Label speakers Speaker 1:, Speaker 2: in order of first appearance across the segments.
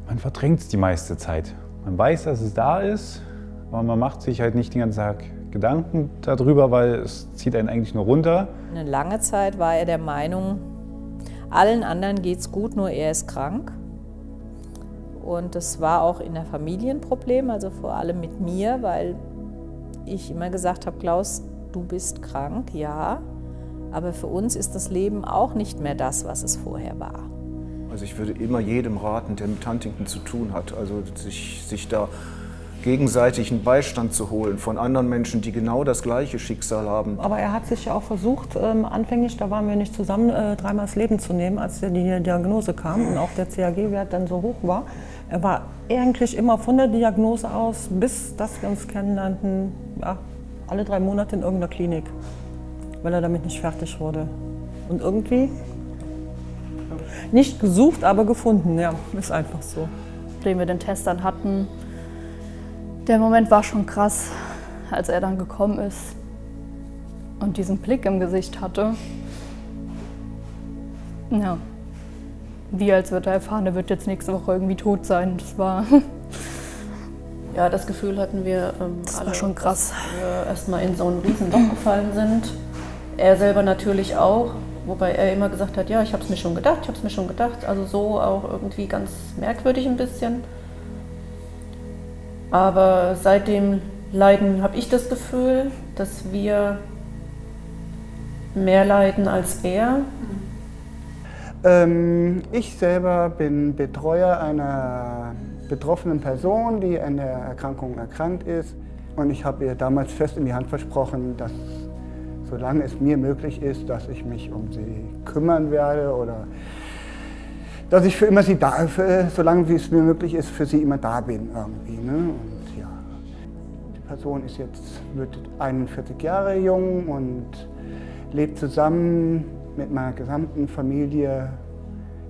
Speaker 1: Man verdrängt es die meiste Zeit. Man weiß, dass es da ist, aber man macht sich halt nicht den ganzen Tag Gedanken darüber, weil es zieht einen eigentlich nur runter.
Speaker 2: Eine lange Zeit war er der Meinung, allen anderen geht's gut, nur er ist krank. Und das war auch in der Familie ein Problem, also vor allem mit mir, weil ich immer gesagt habe, Klaus, du bist krank, ja, aber für uns ist das Leben auch nicht mehr das, was es vorher war.
Speaker 3: Also ich würde immer jedem raten, der mit Huntington zu tun hat, also sich da gegenseitig einen Beistand zu holen von anderen Menschen, die genau das gleiche Schicksal haben.
Speaker 4: Aber er hat sich ja auch versucht, anfänglich, da waren wir nicht zusammen, dreimal das Leben zu nehmen, als die Diagnose kam und auch der CAG-Wert dann so hoch war. Er war eigentlich immer von der Diagnose aus, bis dass wir uns kennenlernten, ja, alle 3 Monate in irgendeiner Klinik, weil er damit nicht fertig wurde. Und irgendwie nicht gesucht, aber gefunden, ja, ist einfach so.
Speaker 5: Nachdem wir den Test dann hatten, der Moment war schon krass, als er dann gekommen ist und diesen Blick im Gesicht hatte. Ja, wie als würde er erfahren, er wird jetzt nächste Woche irgendwie tot sein. Das war
Speaker 6: ja, das Gefühl hatten wir
Speaker 5: das
Speaker 6: alle,
Speaker 5: war schon krass,
Speaker 6: dass wir erstmal in so ein Riesenloch gefallen sind. Er selber natürlich auch, wobei er immer gesagt hat, ja, ich habe es mir schon gedacht, ich habe es mir schon gedacht. Also so auch irgendwie ganz merkwürdig ein bisschen. Aber seit dem Leiden habe ich das Gefühl, dass wir mehr leiden als er.
Speaker 7: Ich selber bin Betreuer einer betroffenen Person, die an der Erkrankung erkrankt ist. Und ich habe ihr damals fest in die Hand versprochen, dass solange es mir möglich ist, dass ich mich um sie kümmern werde oder dass ich für immer sie da, solange es mir möglich ist, für sie immer da bin irgendwie. Ne? Und ja, die Person ist jetzt, wird 41 Jahre jung und lebt zusammen mit meiner gesamten Familie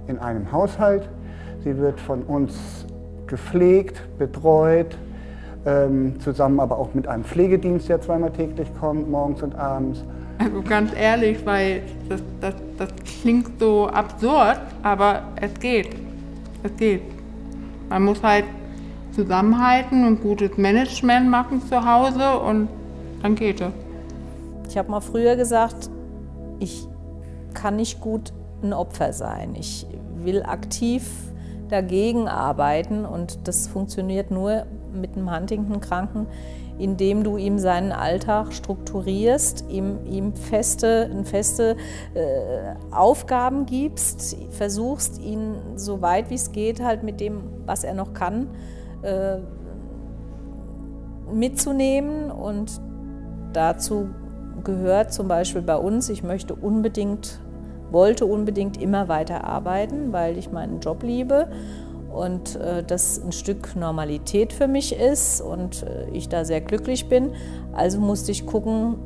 Speaker 7: in einem Haushalt. Sie wird von uns gepflegt, betreut, zusammen aber auch mit einem Pflegedienst, der zweimal täglich kommt, morgens und abends.
Speaker 8: Also ganz ehrlich, weil das klingt so absurd, aber es geht. Es geht. Man muss halt zusammenhalten und gutes Management machen zu Hause und dann geht es.
Speaker 2: Ich habe mal früher gesagt, ich kann nicht gut ein Opfer sein. Ich will aktiv dagegen arbeiten und das funktioniert nur mit einem Huntington-Kranken, indem du ihm seinen Alltag strukturierst, ihm feste Aufgaben gibst, versuchst ihn so weit wie es geht halt mit dem, was er noch kann, mitzunehmen. Und dazu gehört zum Beispiel bei uns, ich wollte unbedingt immer weiter arbeiten, weil ich meinen Job liebe und das ein Stück Normalität für mich ist und ich da sehr glücklich bin. Also musste ich gucken,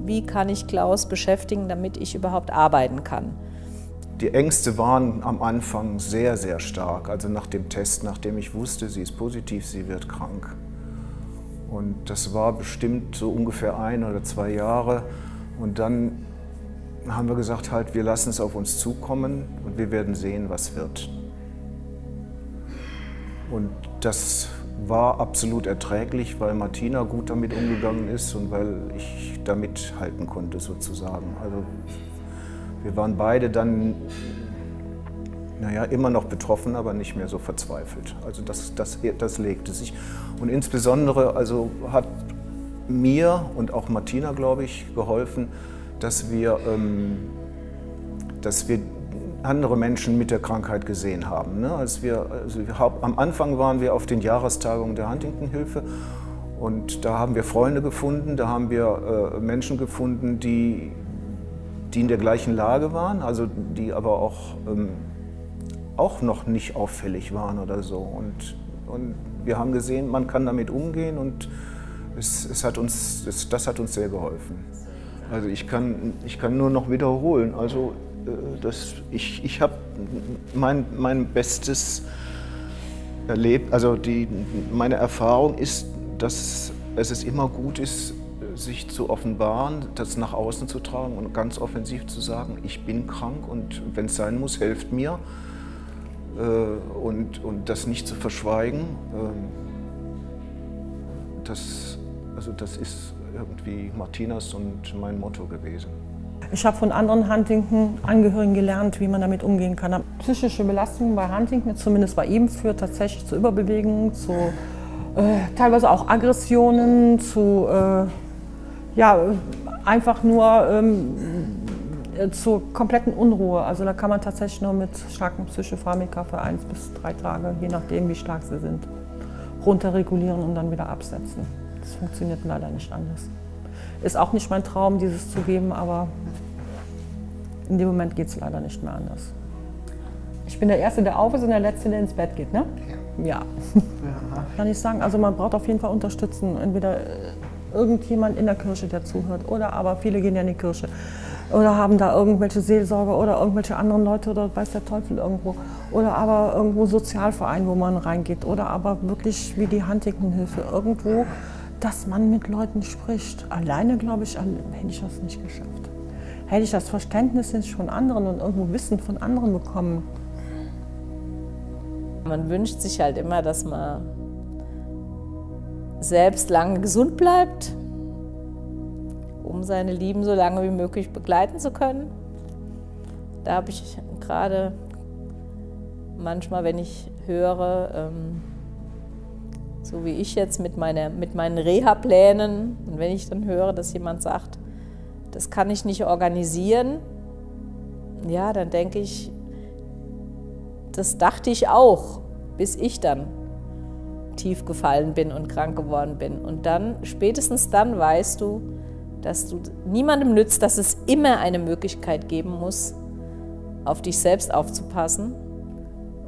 Speaker 2: wie kann ich Klaus beschäftigen, damit ich überhaupt arbeiten kann.
Speaker 3: Die Ängste waren am Anfang sehr, sehr stark. Also nach dem Test, nachdem ich wusste, sie ist positiv, sie wird krank. Und das war bestimmt so ungefähr 1 oder 2 Jahre. Und dann haben wir gesagt, halt, wir lassen es auf uns zukommen und wir werden sehen, was wird. Und das war absolut erträglich, weil Martina gut damit umgegangen ist und weil ich da mithalten konnte sozusagen. Also wir waren beide dann, naja, immer noch betroffen, aber nicht mehr so verzweifelt. Also das legte sich. Und insbesondere also hat mir und auch Martina, glaube ich, geholfen, dass wir andere Menschen mit der Krankheit gesehen haben. Ne? Am Anfang waren wir auf den Jahrestagungen der Huntington-Hilfe und da haben wir Freunde gefunden, da haben wir Menschen gefunden, die in der gleichen Lage waren, also die aber auch noch nicht auffällig waren oder so. Und wir haben gesehen, man kann damit umgehen und das hat uns sehr geholfen. Also ich kann nur noch wiederholen. Also ich habe mein Bestes erlebt. Also meine Erfahrung ist, dass es immer gut ist, sich zu offenbaren, das nach außen zu tragen und ganz offensiv zu sagen, ich bin krank und wenn es sein muss, helft mir. und das nicht zu verschweigen, das ist irgendwie Martinas und mein Motto gewesen.
Speaker 4: Ich habe von anderen Huntington-Angehörigen gelernt, wie man damit umgehen kann. Psychische Belastung bei Huntington, zumindest bei ihm, führt tatsächlich zu Überbewegungen, zu teilweise auch Aggressionen, zu einfach nur zur kompletten Unruhe. Also da kann man tatsächlich nur mit starken Psychopharmaka für 1 bis 3 Tage, je nachdem wie stark sie sind, runterregulieren und dann wieder absetzen. Das funktioniert leider nicht anders. Ist auch nicht mein Traum, dieses zu geben, aber in dem Moment geht es leider nicht mehr anders. Ich bin der Erste, der auf ist und der Letzte, der ins Bett geht, ne? Ja. Kann ich sagen, also man braucht auf jeden Fall Unterstützung. Entweder irgendjemand in der Kirche, der zuhört, oder aber viele gehen ja in die Kirche oder haben da irgendwelche Seelsorger oder irgendwelche anderen Leute oder weiß der Teufel irgendwo. Oder aber irgendwo Sozialverein, wo man reingeht. Oder aber wirklich wie die Huntington-Hilfe irgendwo, dass man mit Leuten spricht. Alleine, glaube ich, hätte ich das nicht geschafft. Hätte ich das Verständnis von anderen und irgendwo Wissen von anderen bekommen.
Speaker 2: Man wünscht sich halt immer, dass man selbst lange gesund bleibt, um seine Lieben so lange wie möglich begleiten zu können. Da habe ich gerade manchmal, wenn ich höre, so wie ich jetzt mit meinen Reha-Plänen, und wenn ich dann höre, dass jemand sagt, das kann ich nicht organisieren, ja, dann denke ich, das dachte ich auch, bis ich dann tief gefallen bin und krank geworden bin. Und dann, spätestens dann weißt du, dass du niemandem nützt, dass es immer eine Möglichkeit geben muss, auf dich selbst aufzupassen,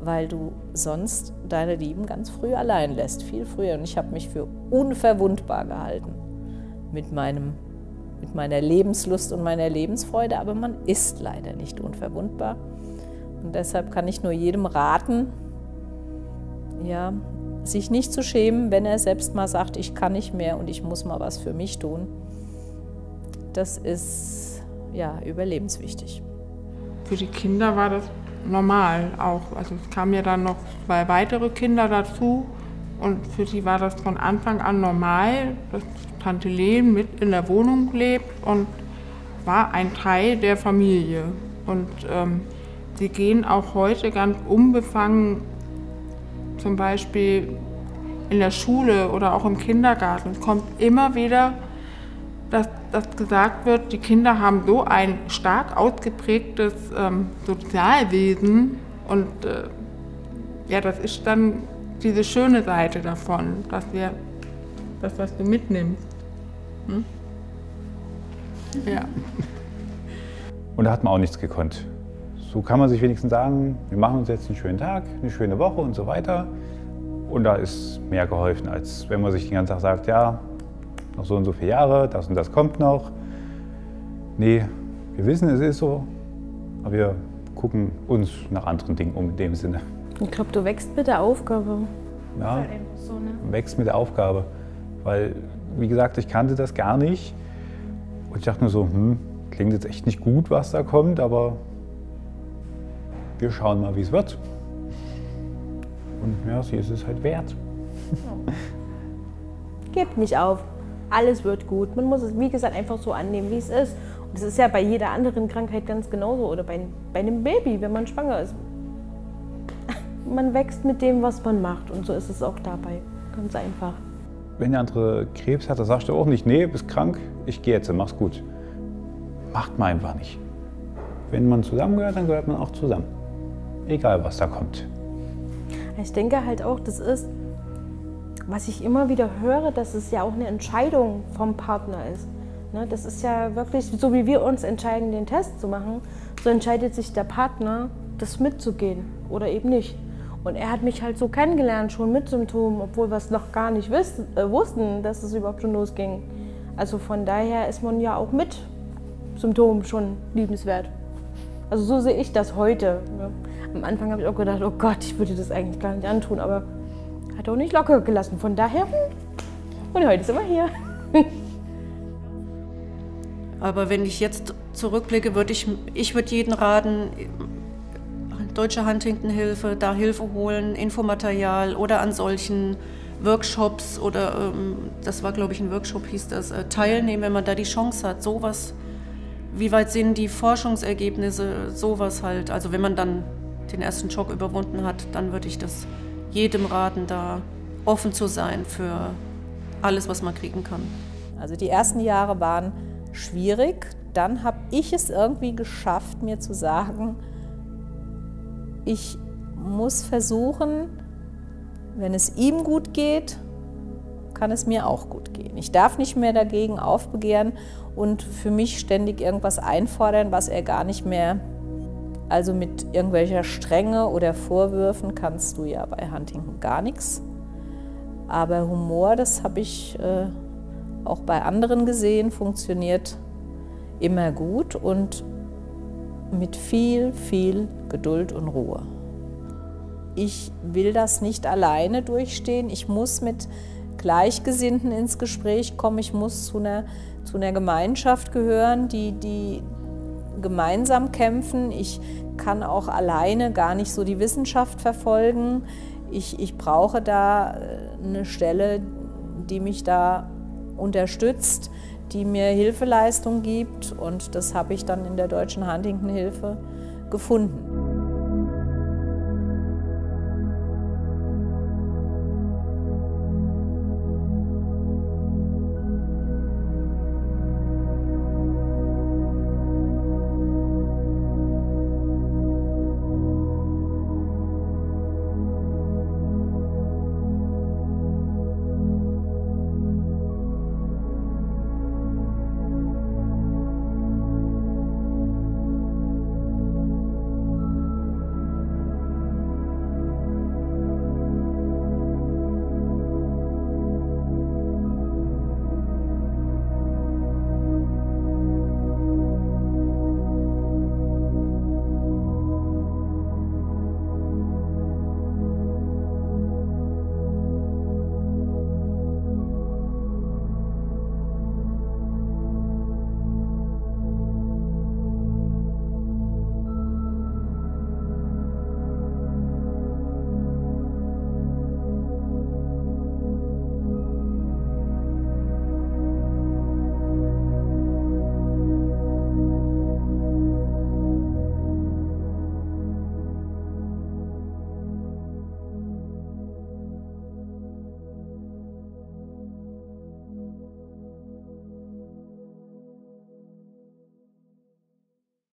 Speaker 2: weil du sonst deine Lieben ganz früh allein lässt, viel früher. Und ich habe mich für unverwundbar gehalten mit meiner Lebenslust und meiner Lebensfreude, aber man ist leider nicht unverwundbar. Und deshalb kann ich nur jedem raten, ja, sich nicht zu schämen, wenn er selbst mal sagt, ich kann nicht mehr und ich muss mal was für mich tun. Das ist ja überlebenswichtig.
Speaker 8: Für die Kinder war das normal auch. Also es kamen ja dann noch 2 weitere Kinder dazu und für sie war das von Anfang an normal, dass Tante Len mit in der Wohnung lebt und war ein Teil der Familie. Und sie gehen auch heute ganz unbefangen, zum Beispiel in der Schule oder auch im Kindergarten. Es kommt immer wieder, dass gesagt wird, die Kinder haben so ein stark ausgeprägtes Sozialwesen und ja, das ist dann diese schöne Seite davon, dass das, was du mitnimmst. Hm? Ja.
Speaker 1: Und da hat man auch nichts gekonnt. So kann man sich wenigstens sagen, wir machen uns jetzt einen schönen Tag, eine schöne Woche und so weiter. Und da ist mehr geholfen, als wenn man sich den ganzen Tag sagt, ja, noch so und so viele Jahre, das und das kommt noch. Nee, wir wissen, es ist so, aber wir gucken uns nach anderen Dingen um in dem Sinne.
Speaker 6: Ich glaube, du wächst mit der Aufgabe.
Speaker 1: Ja,
Speaker 6: Das ist halt einfach so, ne?
Speaker 1: wächst mit der Aufgabe. Weil, wie gesagt, ich kannte das gar nicht. Und ich dachte nur so, klingt jetzt echt nicht gut, was da kommt, aber wir schauen mal, wie es wird. Und ja, sie ist es halt wert.
Speaker 9: Gebt nicht auf. Alles wird gut. Man muss es, wie gesagt, einfach so annehmen, wie es ist. Und das ist ja bei jeder anderen Krankheit ganz genauso. Oder bei einem Baby, wenn man schwanger ist. Man wächst mit dem, was man macht. Und so ist es auch dabei. Ganz einfach.
Speaker 1: Wenn der andere Krebs hat, dann sagst du auch nicht, nee, bist krank, ich gehe jetzt, mach's gut. Macht man einfach nicht. Wenn man zusammengehört, dann gehört man auch zusammen. Egal, was da kommt.
Speaker 9: Ich denke halt auch, das ist, was ich immer wieder höre, dass es ja auch eine Entscheidung vom Partner ist. Ne, das ist ja wirklich, so wie wir uns entscheiden, den Test zu machen, so entscheidet sich der Partner, das mitzugehen oder eben nicht. Und er hat mich halt so kennengelernt, schon mit Symptomen, obwohl wir es noch gar nicht wussten, dass es überhaupt schon losging. Also von daher ist man ja auch mit Symptomen schon liebenswert. Also so sehe ich das heute. Ne? Am Anfang habe ich auch gedacht, oh Gott, ich würde das eigentlich gar nicht antun, aber hat auch nicht locker gelassen. Von daher, und heute sind wir hier.
Speaker 6: Aber wenn ich jetzt zurückblicke, würde ich würde jedem raten, Deutsche Huntington-Hilfe, da Hilfe holen, Infomaterial oder an solchen Workshops oder, das war glaube ich ein Workshop, hieß das, teilnehmen, wenn man da die Chance hat, sowas, wie weit sind die Forschungsergebnisse, sowas halt, also wenn man dann den ersten Schock überwunden hat, dann würde ich das jedem raten, da offen zu sein für alles, was man kriegen kann.
Speaker 2: Also die ersten Jahre waren schwierig, dann habe ich es irgendwie geschafft, mir zu sagen, ich muss versuchen, wenn es ihm gut geht, kann es mir auch gut gehen. Ich darf nicht mehr dagegen aufbegehren und für mich ständig irgendwas einfordern, was er gar nicht mehr, also mit irgendwelcher Strenge oder Vorwürfen kannst du ja bei Huntington gar nichts. Aber Humor, das habe ich auch bei anderen gesehen, funktioniert immer gut und mit viel, viel Geduld und Ruhe. Ich will das nicht alleine durchstehen. Ich muss mit Gleichgesinnten ins Gespräch kommen. Ich muss zu einer Gemeinschaft gehören, die gemeinsam kämpfen. Ich kann auch alleine gar nicht so die Wissenschaft verfolgen. Ich brauche da eine Stelle, die mich da unterstützt, die mir Hilfeleistung gibt und das habe ich dann in der Deutschen Huntington-Hilfe gefunden.